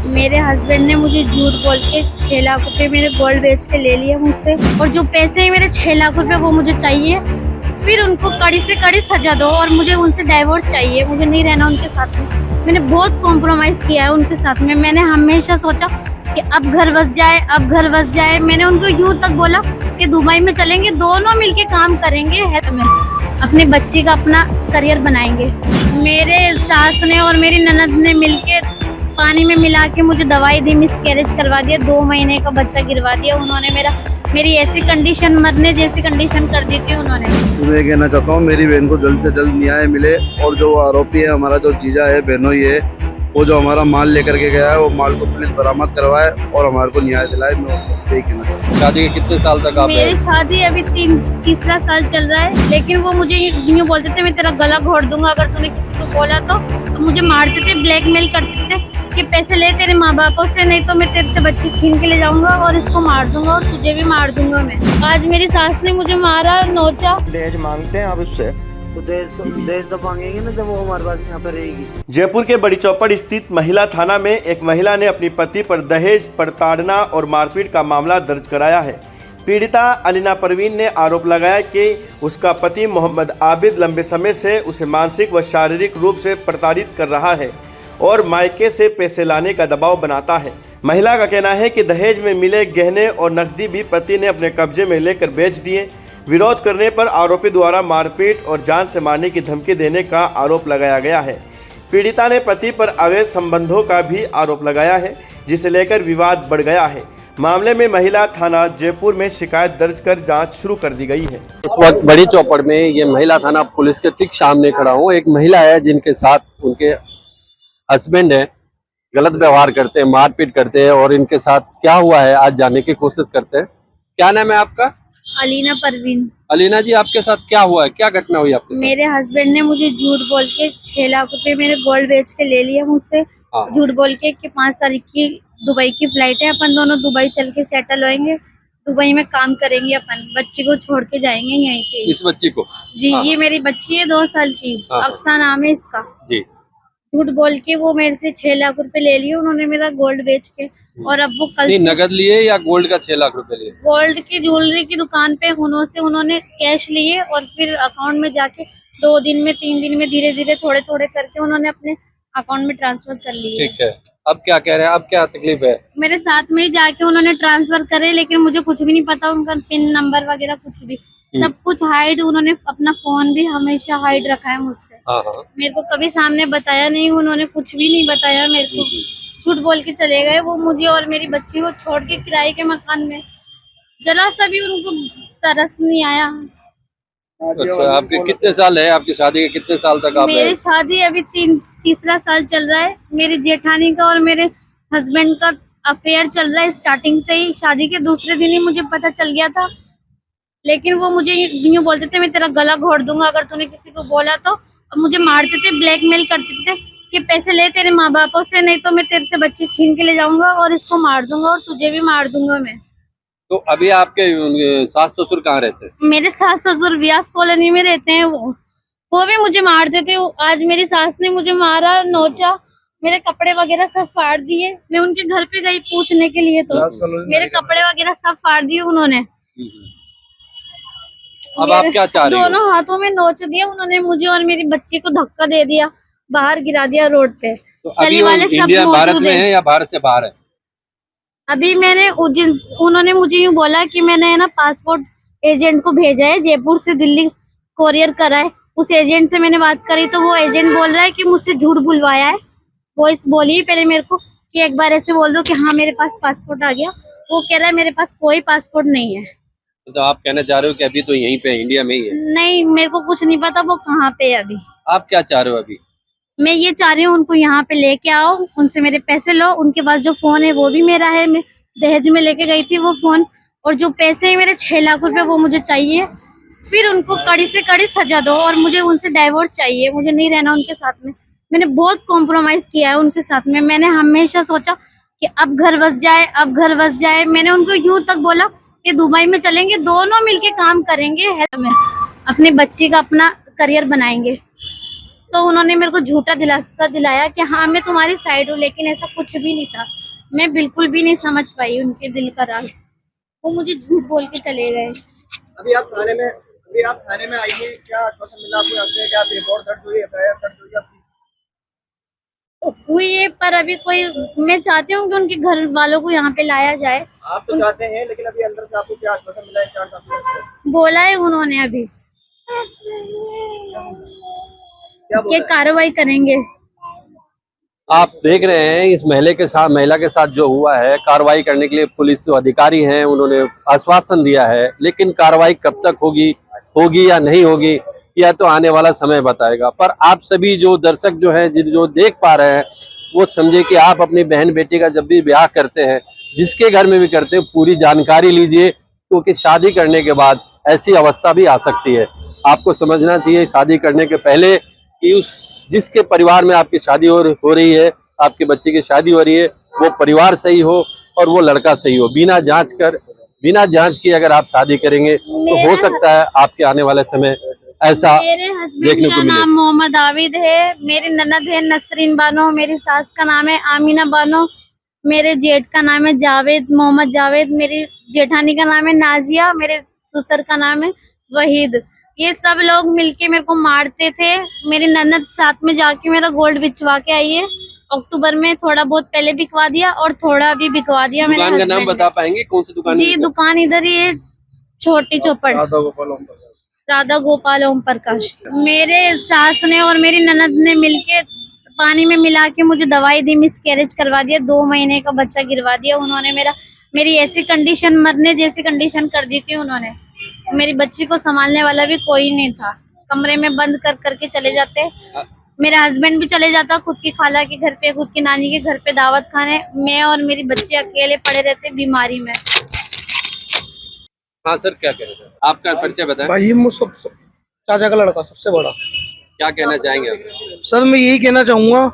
मेरे हस्बैंड ने मुझे झूठ बोल के 6 लाख रुपए मेरे गोल्ड बेच के ले लिए मुझसे, और जो पैसे हैं मेरे 6 लाख रुपए वो मुझे चाहिए। फिर उनको कड़ी से कड़ी सजा दो और मुझे उनसे डाइवोर्स चाहिए, मुझे नहीं रहना उनके साथ में। मैंने बहुत कॉम्प्रोमाइज किया है उनके साथ में। मैंने हमेशा सोचा कि अब घर बस जाए, अब घर बस जाए। मैंने उनको यूं तक बोला कि दुबई में चलेंगे, दोनों मिलके काम करेंगे, है में अपने बच्चे का अपना करियर बनाएंगे। मेरे सास ने और मेरी ननद ने मिलके पानी में मिला के मुझे दवाई दी, मिसकैरेज करवा दिया, 2 महीने का बच्चा गिरवा दिया उन्होंने। मेरी ऐसी कंडीशन, मरने जैसी कंडीशन कर दी थी उन्होंने। मैं कहना चाहता हूँ मेरी बहन को जल्द से जल्द न्याय मिले, और जो आरोपी है हमारा जो जीजा है, बहनोई है, वो जो हमारा माल लेकर के गया है वो माल को पुलिस बरामद करवाए और हमारे को न्याय दिलाए। मैं यही कहना चाहता हूँ। शादी के कितने साल तक आप? मेरी शादी अभी तीसरा साल चल रहा है, लेकिन वो मुझे यूँ बोलते थे मैं तेरा गला घोट दूंगा अगर तूने किसी को बोला तो मुझे मारते थे, ब्लैकमेल करते थे कि पैसे ले तेरे माँ बापों से, नहीं तो मैं तेरे से बच्चे छीन के ले जाऊंगा और इसको मार दूंगा और तुझे भी मार दूंगा मैं। आज मेरी सास ने मुझे मारा, नोचा। दहेज मांगते हैं आप उससे, तो दहेज तो मांगेंगे ना जब वो हमारे पास यहाँ पे रहेगी। जयपुर के बड़ी चौपड़ स्थित महिला थाना में एक महिला ने अपनी पति पर दहेज, प्रताड़ना और मारपीट का मामला दर्ज कराया है। पीड़िता अलीना परवीन ने आरोप लगाया कि उसका पति मोहम्मद आबिद लंबे समय से उसे मानसिक व शारीरिक रूप से प्रताड़ित कर रहा है और मायके से पैसे लाने का दबाव बनाता है। महिला का कहना है कि दहेज में मिले गहने और नकदी भी पति ने अपने कब्जे में लेकर बेच दिए। विरोध करने पर आरोपी द्वारा मारपीट और जान से मारने की धमकी देने का आरोप लगाया गया है। पीड़िता ने पति पर अवैध संबंधों का भी आरोप लगाया है, जिसे लेकर विवाद बढ़ गया है। मामले में महिला थाना जयपुर में शिकायत दर्ज कर जांच शुरू कर दी गई है। इस वक्त बड़ी चौपड़ में ये महिला थाना पुलिस के ठीक सामने खड़ा हूँ। एक महिला है जिनके साथ उनके हस्बैंड है, गलत व्यवहार करते हैं, मारपीट करते हैं, और इनके साथ क्या हुआ है आज जानने की कोशिश करते हैं। क्या नाम है आपका? अलीना परवीन। अलीना जी, आपके साथ क्या हुआ है, क्या घटना हुई आपके साथ? मेरे हस्बैंड ने मुझे झूठ बोल के 6 लाख रुपए मेरे गोल्ड बेच के ले लिए मुझसे। हाँ। झूठ बोल के कि 5 तारीख की दुबई की फ्लाइट है, अपन दोनों दुबई चल के सेटल होएंगे, दुबई में काम करेंगे, अपन बच्ची को छोड़ के जाएंगे यहीं पे। इस बच्ची को? जी हाँ। ये मेरी बच्ची है, 2 साल की। हाँ। अक्सा नाम है इसका। जी। झूठ बोल के वो मेरे से 6 लाख रुपए ले लिए उन्होंने मेरा गोल्ड बेच के। और अब वो कल नहीं, नगद लिए या गोल्ड का 6 लाख रुपए लिए? गोल्ड की ज्वेलरी की दुकान पे उन्होंने कैश लिए और फिर अकाउंट में जाके 2 दिन में 3 दिन में धीरे धीरे थोड़े थोड़े करके उन्होंने अपने अकाउंट में ट्रांसफर कर लिए। ठीक है, अब क्या कह रहे हैं, अब क्या तकलीफ है? मेरे साथ में ही जाके उन्होंने ट्रांसफर करे, लेकिन मुझे कुछ भी नहीं पता, उनका पिन नंबर वगैरह कुछ भी, सब कुछ हाइड। उन्होंने अपना फोन भी हमेशा हाइड रखा है मुझसे। हाँ हाँ। मेरे को कभी सामने बताया नहीं, उन्होंने कुछ भी नहीं बताया मेरे को। झूठ बोल के चले गए वो मुझे और मेरी बच्ची को छोड़ के किराए के मकान में। जरा सा भी उनको तरस नहीं आया। अच्छा, आपके कितने साल है, आपकी शादी के कितने साल तक आप? मेरी शादी अभी तीसरा साल चल रहा है। मेरी जेठानी का और मेरे हस्बैंड का अफेयर चल रहा है स्टार्टिंग से ही। शादी के दूसरे दिन ही मुझे पता चल गया था, लेकिन वो मुझे यूँ बोलते थे मैं तेरा गला घोट दूंगा अगर तूने किसी को बोला तो। मुझे मारते थे, ब्लैकमेल करते थे कि पैसे ले तेरे माँ बापों से, नहीं तो मैं तेरे से बच्चे छीन के ले जाऊंगा और इसको मार दूंगा और तुझे भी मार दूंगा मैं। तो अभी आपके सास ससुर कहाँ रहते हैं? मेरे सास ससुर व्यास कॉलोनी में रहते हैं। वो भी मुझे मारते थे। आज मेरी सास ने मुझे मारा, नोचा, मेरे कपड़े वगैरह सब फाड़ दिए। मैं उनके घर पे गई पूछने के लिए तो मेरे कपड़े वगैरह सब फाड़ दिए उन्होंने। अब आप क्या चाह रही हो? दोनों हाथों में नोच दिया उन्होंने मुझे और मेरी बच्ची को धक्का दे दिया, बाहर गिरा दिया रोड पे। तो अभी वो इंडिया भारत में है या भारत से बाहर है? अभी उन्होंने मुझे यूँ बोला कि मैंने ना पासपोर्ट एजेंट को भेजा है, जयपुर से दिल्ली कोरियर करा है। उस एजेंट से मैंने बात करी तो वो एजेंट बोल रहा है कि मुझसे झूठ बुलवाया है। वॉइस बोली पहले मेरे को कि एक बार ऐसे बोल दो कि हाँ मेरे पास पासपोर्ट आ गया। वो कह रहा है मेरे पास कोई पासपोर्ट नहीं है। तो आप कहना चाह रहे हो कि अभी तो यहीं पे इंडिया में ही है? नहीं, मेरे को कुछ नहीं पता वो कहाँ पे है अभी। आप क्या चाह रहे हो अभी? मैं ये चाह रही हूँ उनको यहाँ पे लेके आओ, उनसे मेरे पैसे लो। उनके पास जो फोन है वो भी मेरा है, मैं दहेज में लेके गई थी वो फोन। और जो पैसे हैं मेरे 6 लाख रुपए वो मुझे चाहिए। फिर उनको कड़ी से कड़ी सजा दो और मुझे उनसे डाइवोर्स चाहिए, मुझे नहीं रहना उनके साथ में। मैंने बहुत कॉम्प्रोमाइज किया है उनके साथ में। मैंने हमेशा सोचा कि अब घर बस जाए, अब घर बस जाए। मैंने उनको यूं तक बोला कि दुबई में चलेंगे, दोनों मिलके काम करेंगे, है में अपने बच्चे का अपना करियर बनाएंगे। तो उन्होंने मेरे को झूठा दिलासा दिलाया कि हाँ मैं तुम्हारी साइड हूँ, लेकिन ऐसा कुछ भी नहीं था। मैं बिल्कुल भी नहीं समझ पाई उनके दिल का राज। वो मुझे झूठ बोल के चले गए। अभी आप थाने में आई हैं, क्या आश्वासन मिला आपको यहाँ से? क्या रिपोर्ट दर्ज हुई, एफआईआर दर्ज हुई आपकी? तो हुई है, पर अभी कोई, मैं चाहती हूँ कि उनके घर वालों को यहाँ पे लाया जाए। आप तो चाहते हैं, लेकिन अभी अंदर से आपको क्या आश्वासन मिला है 4 साल से? बोला है उन्होंने अभी क्या कि कार्रवाई करेंगे। आप देख रहे हैं इस महिला के साथ जो हुआ है, कार्रवाई करने के लिए पुलिस जो अधिकारी हैं उन्होंने आश्वासन दिया है, लेकिन कार्रवाई कब तक होगी या नहीं होगी यह तो आने वाला समय बताएगा। पर आप सभी जो दर्शक जो हैं, जो देख पा रहे हैं, वो समझे कि आप अपनी बहन बेटी का जब भी ब्याह करते हैं, जिसके घर में भी करते हैं, पूरी जानकारी लीजिए, क्योंकि शादी करने के बाद ऐसी अवस्था भी आ सकती है। आपको समझना चाहिए शादी करने के पहले कि जिसके परिवार में आपकी शादी हो रही है, आपके बच्चे की शादी हो रही है, वो परिवार सही हो और वो लड़का सही हो। बिना जांच की अगर आप शादी करेंगे तो हो सकता है आपके आने वाले समय ऐसा मेरे देखने हस्बैंड को का मिले। नाम मोहम्मद आबिद है, मेरी ननद है नसरीन बानो, मेरी सास का नाम है आमीना बानो, मेरे जेठ का नाम है जावेद, मोहम्मद जावेद, मेरी जेठानी का नाम है नाजिया, मेरे ससुर का नाम है वहीद। ये सब लोग मिलके मेरे को मारते थे। मेरी ननद साथ में जाके मेरा गोल्ड बिचवा के आई है। अक्टूबर में थोड़ा बहुत पहले बिकवा दिया और थोड़ा अभी बिकवा दिया। मेरे दुकान का नाम husband बता पाएंगे कौन सी दुकान? जी दुकान इधर ही है, छोटी चौपड़, राधा गोपाल ओम प्रकाश। मेरे सास ने और मेरी ननद ने मिलके पानी में मिला के मुझे दवाई दी, मिसकैरेज करवा दिया, 2 महीने का बच्चा गिरवा दिया उन्होंने। मेरी ऐसी कंडीशन, मरने जैसी कंडीशन कर दी थी उन्होंने। मेरी बच्ची को संभालने वाला भी कोई नहीं था, कमरे में बंद करके चले जाते। मेरा हस्बैंड भी चले जाता खुद की खाला के घर पे, खुद की नानी के घर पे दावत खाने। मैं और मेरी बच्ची अकेले पड़े रहते बीमारी में। हाँ सर, क्या कह रहे थे? आपका परिचय बताएं। भाई सब चाचा का लड़का सबसे बड़ा। क्या कहना चाहेंगे आप? सर मैं यही कहना चाहूंगा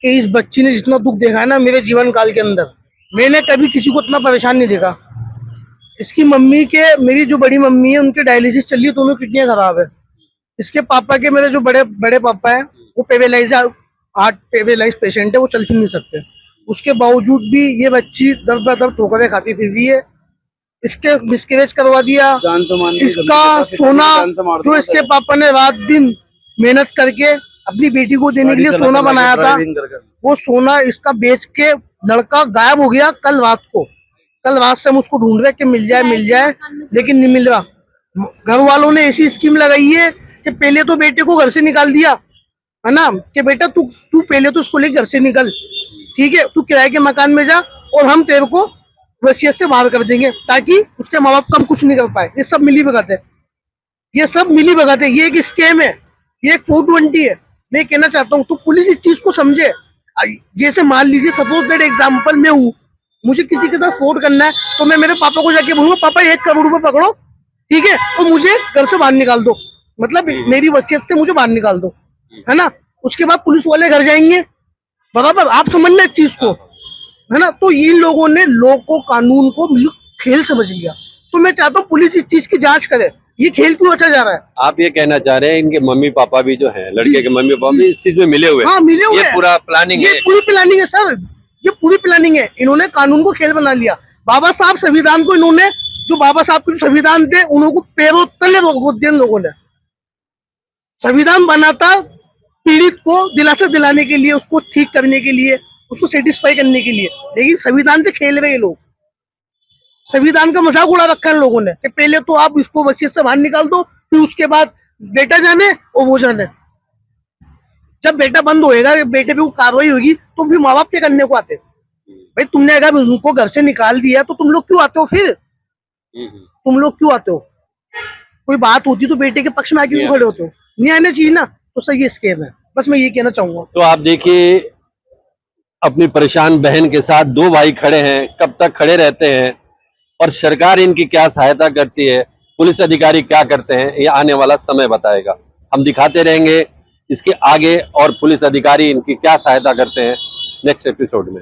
कि इस बच्ची ने जितना दुख देखा है ना मेरे जीवन काल के अंदर, मैंने कभी किसी को इतना परेशान नहीं देखा। इसकी मम्मी के, मेरी जो बड़ी मम्मी है उनके डायलिसिस चल रही है, दोनों किडनियां खराब है। इसके पापा के, मेरे जो बड़े पापा है वो हार्ट पेरालाइज पेशेंट है, वो चल फिर नहीं सकते। उसके बावजूद भी ये बच्ची दर बदर ठोकरें खाती फिर भी है। इसके मिसकैरेज करवा दिया। इसका सोना जो इसके पापा ने रात दिन मेहनत करके अपनी बेटी को देने के लिए सोना बनाया था, वो सोना इसका बेच के लड़का गायब हो गया कल रात को। कल रात से हम उसको ढूंढ रहे कि मिल जाए, लेकिन नहीं मिल रहा। घर वालों ने ऐसी स्कीम लगाई है कि पहले तो बेटे को घर से निकाल दिया है ना, कि बेटा तू पहले तो उसको लेकर घर से निकल, ठीक है, तू किराए के मकान में जा और हम तेरे को वसीयत से बाहर कर देंगे, ताकि उसके माँ बाप कम कुछ नहीं कर पाए। ये सब मिली भगत है, ये सब मिली भगत है, ये एक स्कैम है, ये एक 420 है। मैं कहना चाहता हूँ तो पुलिस इस चीज को समझे। जैसे मान लीजिए सपोज दैट एग्जाम्पल मैं हूँ, मुझे किसी के साथ फ्रॉड करना है तो मैं मेरे पापा को जाके बोलूंगा पापा 1 करोड़ रुपए पकड़ो, ठीक है, तो मुझे घर से बाहर निकाल दो, मतलब मेरी वसीयत से मुझे बाहर निकाल दो, है ना। उसके बाद पुलिस वाले घर जाएंगे, बराबर, आप समझना इस चीज को, है ना। तो इन लोगों ने लॉ को, कानून को खेल समझ लिया। तो मैं चाहता हूँ पुलिस इस चीज की जांच करे, ये खेल क्यों अच्छा जा रहा है। आप ये कहना चाह रहे हैं इनके मम्मी पापा भी जो हैं, लड़के के मम्मी पापा भी इस चीज में मिले हुए हैं? हाँ मिले हुए, ये पूरा प्लानिंग है, ये पूरी प्लानिंग है सर, ये पूरी प्लानिंग है। इन्होंने कानून को खेल बना लिया। बाबा साहब संविधान को, इन्होंने जो बाबा साहब के संविधान थे उनको पैरों तले रोक दिया लोगों ने। संविधान बना था पीड़ित को दिलासा दिलाने के लिए, उसको ठीक करने के लिए, उसको सेटिस्फाई करने के लिए, लेकिन संविधान से खेल रहे हैं लोग। संविधान का मजाक उड़ा रखा है लोगों ने कि पहले तो आप इसको वसीयत से बाहर निकाल दो, फिर उसके बाद बेटा जाने और वो जाने। जब बेटा बंद होएगा, बेटे पे कार्रवाई होगी, तो फिर माँ बाप क्या करने को आते? भाई तुमने अगर उनको घर से निकाल दिया तो तुम लोग क्यों आते हो? फिर तुम लोग क्यों आते हो? कोई बात होती तो बेटे के पक्ष में आके क्यों खड़े होते हो? नहीं आना चाहिए ना। तो सही स्कीम है, बस मैं ये कहना चाहूंगा। तो आप देखिए अपनी परेशान बहन के साथ 2 भाई खड़े हैं, कब तक खड़े रहते हैं और सरकार इनकी क्या सहायता करती है, पुलिस अधिकारी क्या करते हैं, ये आने वाला समय बताएगा। हम दिखाते रहेंगे इसके आगे और पुलिस अधिकारी इनकी क्या सहायता करते हैं नेक्स्ट एपिसोड में।